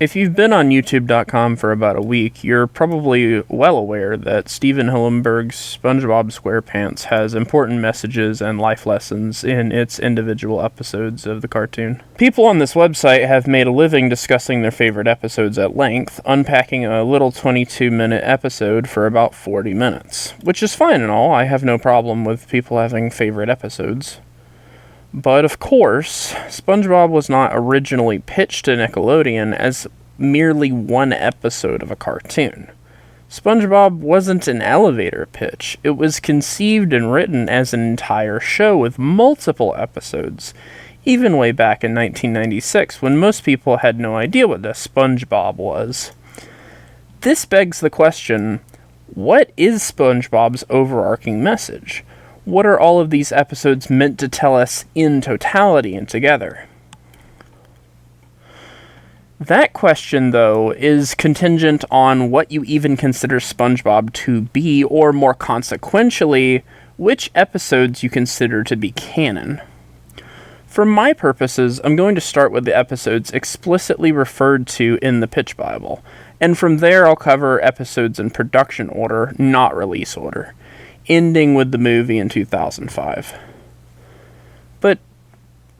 If you've been on YouTube.com for about a week, you're probably well aware that Stephen Hillenburg's SpongeBob SquarePants has important messages and life lessons in its individual episodes of the cartoon. People on this website have made a living discussing their favorite episodes at length, unpacking a little 22-minute episode for about 40 minutes, which is fine and all. I have no problem with people having favorite episodes. But of course, SpongeBob was not originally pitched to Nickelodeon as merely one episode of a cartoon. SpongeBob wasn't an elevator pitch. It was conceived and written as an entire show with multiple episodes, even way back in 1996 when most people had no idea what a SpongeBob was. This begs the question, what is SpongeBob's overarching message? What are all of these episodes meant to tell us in totality and together? That question, though, is contingent on what you even consider SpongeBob to be, or more consequentially, which episodes you consider to be canon. For my purposes, I'm going to start with the episodes explicitly referred to in the Pitch Bible, and from there I'll cover episodes in production order, not release order, ending with the movie in 2005. But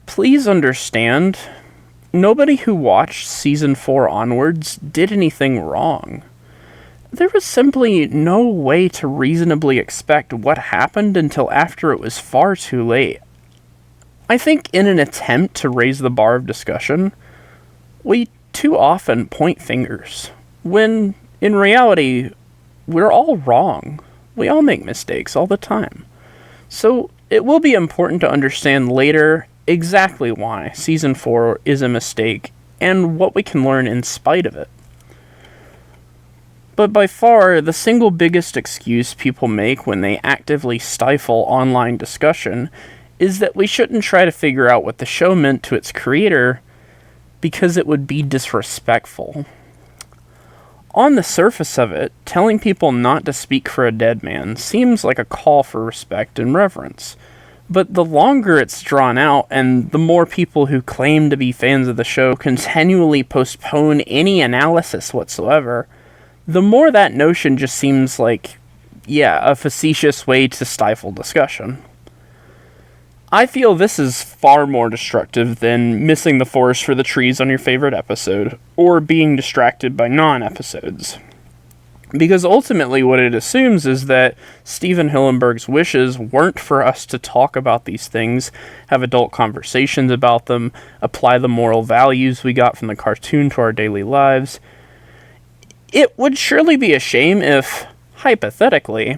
please understand, nobody who watched Season 4 onwards did anything wrong. There was simply no way to reasonably expect what happened until after it was far too late. I think in an attempt to raise the bar of discussion, we too often point fingers, when in reality, we're all wrong. We all make mistakes all the time. So it will be important to understand later exactly why Season 4 is a mistake and what we can learn in spite of it. But by far, the single biggest excuse people make when they actively stifle online discussion is that we shouldn't try to figure out what the show meant to its creator because it would be disrespectful. On the surface of it, telling people not to speak for a dead man seems like a call for respect and reverence. But the longer it's drawn out, and the more people who claim to be fans of the show continually postpone any analysis whatsoever, the more that notion just seems like, a facetious way to stifle discussion. I feel this is far more destructive than missing the forest for the trees on your favorite episode, or being distracted by non-episodes. Because ultimately what it assumes is that Stephen Hillenburg's wishes weren't for us to talk about these things, have adult conversations about them, apply the moral values we got from the cartoon to our daily lives. It would surely be a shame if, hypothetically,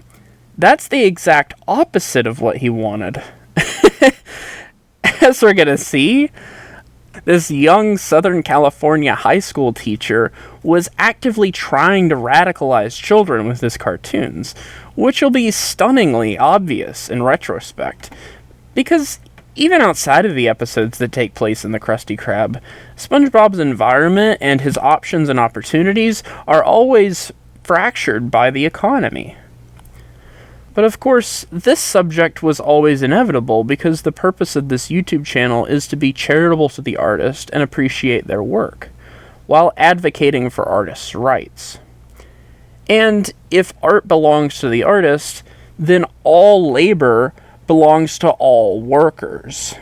that's the exact opposite of what he wanted. As we're gonna see, this young Southern California high school teacher was actively trying to radicalize children with his cartoons, which will be stunningly obvious in retrospect, because even outside of the episodes that take place in the Krusty Krab, SpongeBob's environment and his options and opportunities are always fractured by the economy. But of course, this subject was always inevitable because the purpose of this YouTube channel is to be charitable to the artist and appreciate their work, while advocating for artists' rights. And if art belongs to the artist, then all labor belongs to all workers.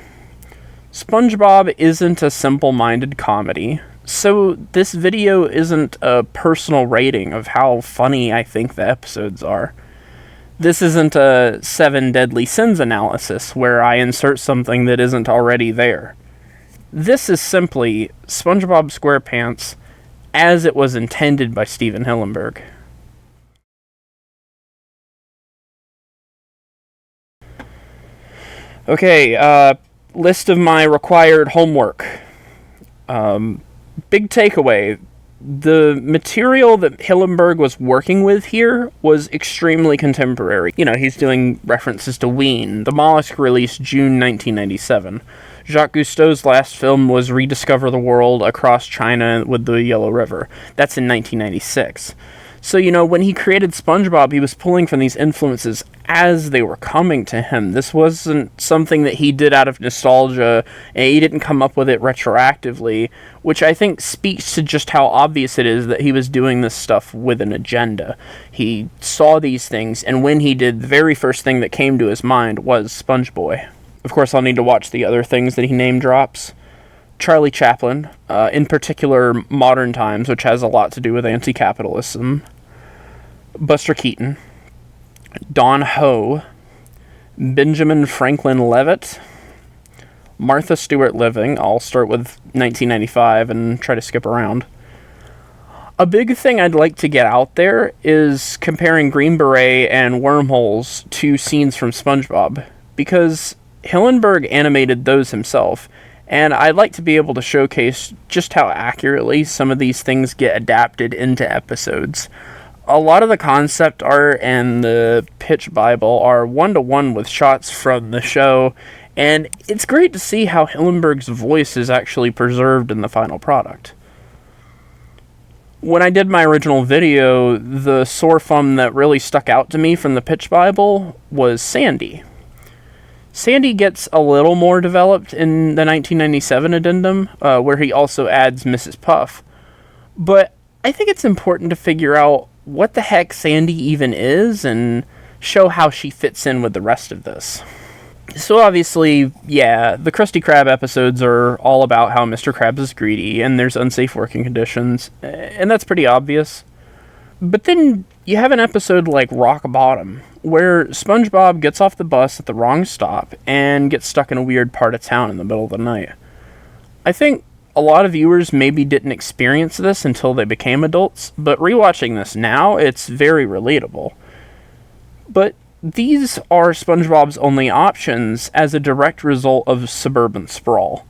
SpongeBob isn't a simple-minded comedy, so this video isn't a personal rating of how funny I think the episodes are. This isn't a 7 Deadly Sins analysis where I insert something that isn't already there. This is simply SpongeBob SquarePants as it was intended by Stephen Hillenburg. Okay, list of my required homework. Big takeaway. The material that Hillenburg was working with here was extremely contemporary. He's doing references to Ween. The Mollusk released June 1997. Jacques Cousteau's last film was Rediscover the World Across China with the Yellow River. That's in 1996. So, when he created SpongeBob, he was pulling from these influences as they were coming to him. This wasn't something that he did out of nostalgia, and he didn't come up with it retroactively, which I think speaks to just how obvious it is that he was doing this stuff with an agenda. He saw these things, and when he did, the very first thing that came to his mind was SpongeBoy. Of course, I'll need to watch the other things that he name drops. Charlie Chaplin, in particular Modern Times, which has a lot to do with anti-capitalism. Buster Keaton, Don Ho, Benjamin Franklin Leavitt, Martha Stewart Living. I'll start with 1995 and try to skip around. A big thing I'd like to get out there is comparing Green Beret and Wormholes to scenes from SpongeBob, because Hillenburg animated those himself, and I'd like to be able to showcase just how accurately some of these things get adapted into episodes. A lot of the concept art and the pitch Bible are one-to-one with shots from the show, and it's great to see how Hillenburg's voice is actually preserved in the final product. When I did my original video, the sore thumb that really stuck out to me from the pitch Bible was Sandy. Sandy gets a little more developed in the 1997 addendum, where he also adds Mrs. Puff. But I think it's important to figure out what the heck Sandy even is and show how she fits in with the rest of this. So obviously, yeah, the Krusty Krab episodes are all about how Mr. Krabs is greedy and there's unsafe working conditions, and that's pretty obvious. But then you have an episode like Rock Bottom, where SpongeBob gets off the bus at the wrong stop and gets stuck in a weird part of town in the middle of the night. I think a lot of viewers maybe didn't experience this until they became adults, but rewatching this now, it's very relatable. But these are SpongeBob's only options as a direct result of suburban sprawl.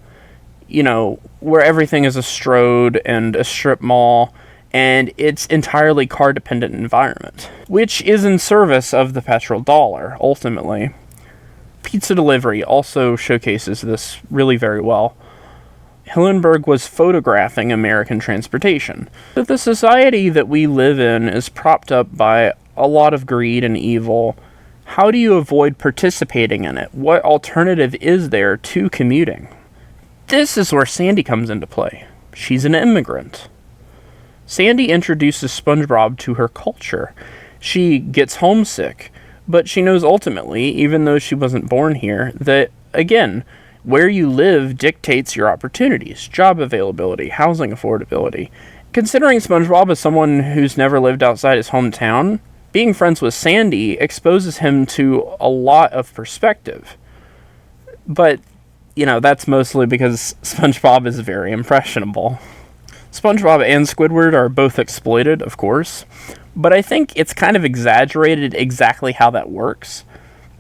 Where everything is a strode and a strip mall, and it's entirely car-dependent environment, which is in service of the petrodollar, ultimately. Pizza delivery also showcases this really very well. Hillenburg was photographing American transportation. But the society that we live in is propped up by a lot of greed and evil. How do you avoid participating in it? What alternative is there to commuting? This is where Sandy comes into play. She's an immigrant. Sandy introduces SpongeBob to her culture. She gets homesick, but she knows ultimately, even though she wasn't born here, that, again, where you live dictates your opportunities, job availability, housing affordability. Considering SpongeBob as someone who's never lived outside his hometown, being friends with Sandy exposes him to a lot of perspective. But, that's mostly because SpongeBob is very impressionable. SpongeBob and Squidward are both exploited, of course, but I think it's kind of exaggerated exactly how that works,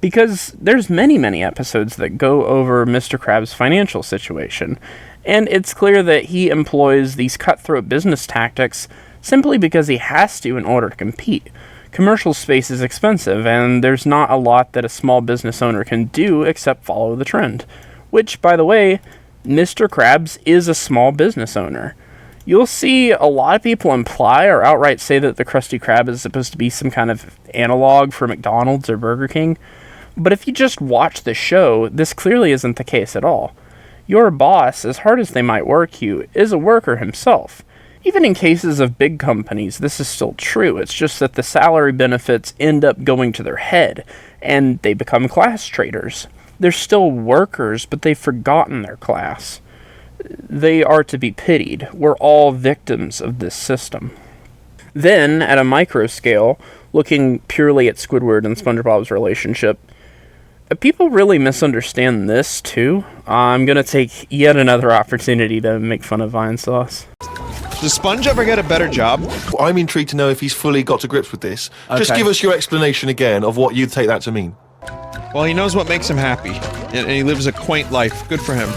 because there's many episodes that go over Mr. Krabs' financial situation, and it's clear that he employs these cutthroat business tactics simply because he has to in order to compete. Commercial space is expensive, and there's not a lot that a small business owner can do except follow the trend. Which, by the way, Mr. Krabs is a small business owner. You'll see a lot of people imply or outright say that the Krusty Krab is supposed to be some kind of analog for McDonald's or Burger King. But if you just watch the show, this clearly isn't the case at all. Your boss, as hard as they might work you, is a worker himself. Even in cases of big companies, this is still true. It's just that the salary benefits end up going to their head, and they become class traders. They're still workers, but they've forgotten their class. They are to be pitied. We're all victims of this system. Then, at a micro scale, looking purely at Squidward and SpongeBob's relationship, people really misunderstand this, too. I'm going to take yet another opportunity to make fun of Vine Sauce. Does Sponge ever get a better job? I'm intrigued to know if he's fully got to grips with this. Okay. Just give us your explanation again of what you'd take that to mean. Well, he knows what makes him happy, and he lives a quaint life. Good for him.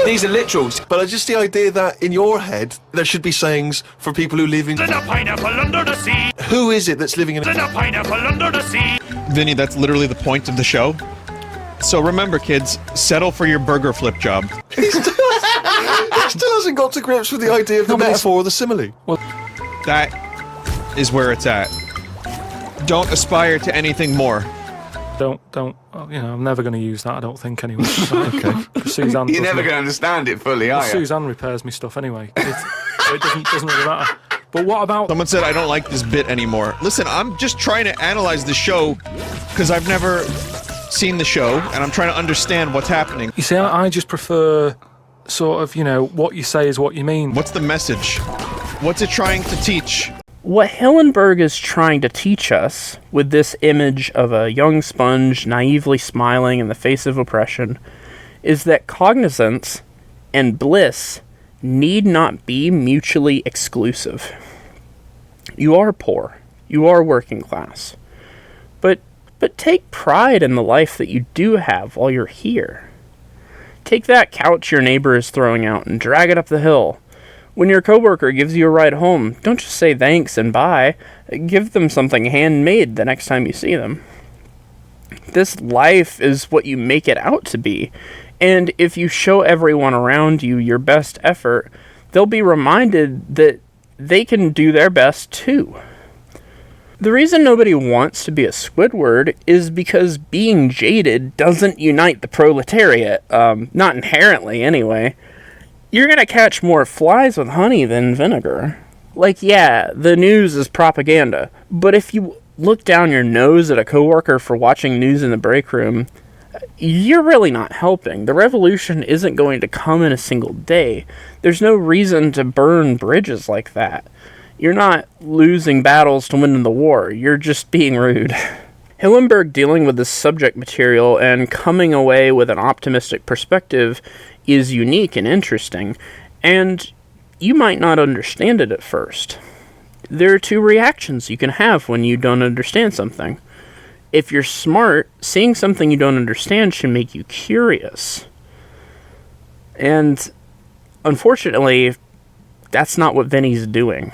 These are literals, but just the idea that in your head there should be sayings for people who live in a pineapple under the sea. Who is it that's living in a pineapple under the sea? Vinny, that's literally the point of the show. So remember, kids, settle for your burger flip job. He still hasn't got to grips with the idea of the metaphor or the simile. That is where it's at. Don't aspire to anything more. Don't. I'm never going to use that. I don't think anyway. Okay. Suzanne. You're never going to understand it fully, are you? Suzanne repairs me stuff anyway. It doesn't really matter. But what about? Someone said I don't like this bit anymore. Listen, I'm just trying to analyze the show because I've never seen the show and I'm trying to understand what's happening. You see, I just prefer sort of, what you say is what you mean. What's the message? What's it trying to teach? What Hillenburg is trying to teach us with this image of a young sponge naively smiling in the face of oppression is that cognizance and bliss need not be mutually exclusive. You are poor. You are working class. But take pride in the life that you do have while you're here. Take that couch your neighbor is throwing out and drag it up the hill. When your coworker gives you a ride home, don't just say thanks and bye. Give them something handmade the next time you see them. This life is what you make it out to be. And if you show everyone around you your best effort, they'll be reminded that they can do their best too. The reason nobody wants to be a Squidward is because being jaded doesn't unite the proletariat. Not inherently, anyway. You're gonna catch more flies with honey than vinegar. Like, yeah, the news is propaganda, but if you look down your nose at a coworker for watching news in the break room, you're really not helping. The revolution isn't going to come in a single day. There's no reason to burn bridges like that. You're not losing battles to win in the war. You're just being rude. Hillenburg dealing with this subject material and coming away with an optimistic perspective is unique and interesting, and you might not understand it at first. There are two reactions you can have when you don't understand something. If you're smart, seeing something you don't understand should make you curious. And unfortunately, that's not what Vinny's doing.